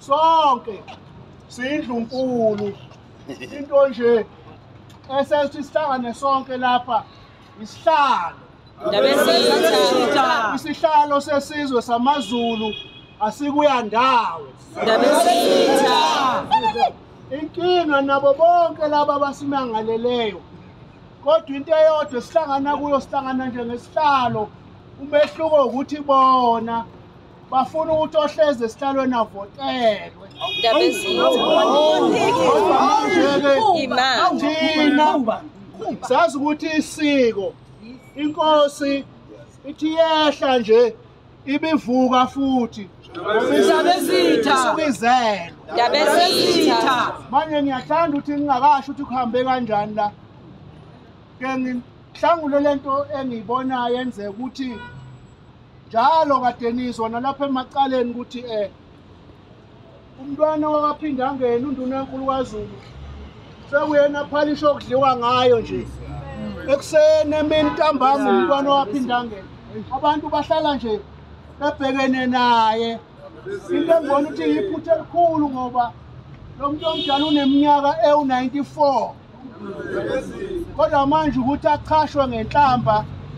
sonke siyindlunkulu into nje esethi sihlangane sonke lapha isihlalo isihlalo sesizwe samaZulu asikuya ndawo inkinga nabo bonke laba abasimangaleleyo kodwa into eyodwa sihlangana kuyo sihlangana njengesihlalo umehluko ukuthi bona bafuna ukuthi ohleze esihlalweni avotelwe sazi ukuthi isiko inkosi ithi yehla nje ibivuka futhi manje ngiyathanda ukuthi ngingakasho ukuthi kuhambe kanjani la ke ngihlangule lento engiyibonayo yenze ukuthi njalo kaDeniswa nalapha emacaleni ukuthi umntwana WakwaPhindangene undunankulu kwaZulu sekuyena phalisha okudliwa ngayo nje ekuseni emini ntambama umntwana WakwaPhindangene abantu bahlala nje bebhekene naye into engibona ukuthi yiphutha elikhulu ngoba lo muntu omdala uneminyaka ewu-94 kodwa manje ukuthi achashwe ngenhlamba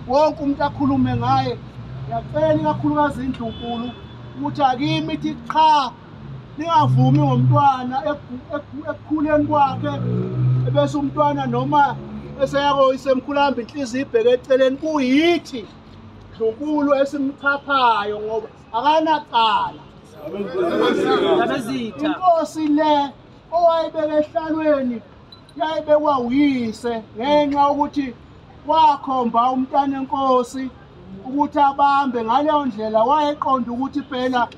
wonke umuntu akhulume ngaye yacela ikakhulukazi indlunkulu ukuthi akimi ithi qha ningavumi ngomntwana ekukhuleni kwakhe bese umntwana noma eseyako isemkhulamba inhliziyo ibheke eceleni kuyithi ndlunkulu esimchaphayo ngoba akanaqala inkosi le owayibeka ehlalweni yayibekwa uyise ngenxa ukuthi wakhomba umntwana enkosi ukuthi abambe ngaleyo ndlela wayeqonda ukuthi phela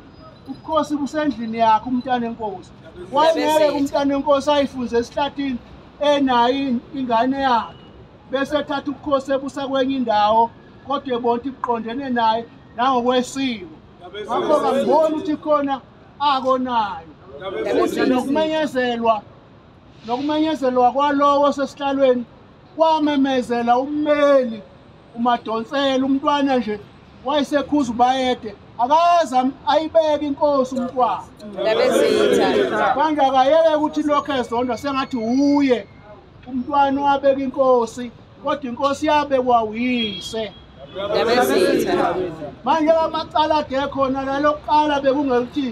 ubukhosi busendlini yakhe umntwana enkosi wayengeke umntwana enkosi ayifunze esihlathini enayo ingane yakhe bese ethatha ubukhosi ebusa kwenye indawo kodwa bonke iqondene naye nangokwesiko ngakho ngibona ukuthi khona akonayo futhi nokumenyezelwa kwalowo sesihlalweni kwamemezela ummeli umadonsela umntwana nje wayesekhuza ubayede akaza ayibeke inkosi umntwana manje akayeke ukuthi lokho ezondwa sengathi uye umntwana wabeka inkosi kodwa inkosi yabekwa uyise manje amacala ade khona lalokuqala bekungekuthi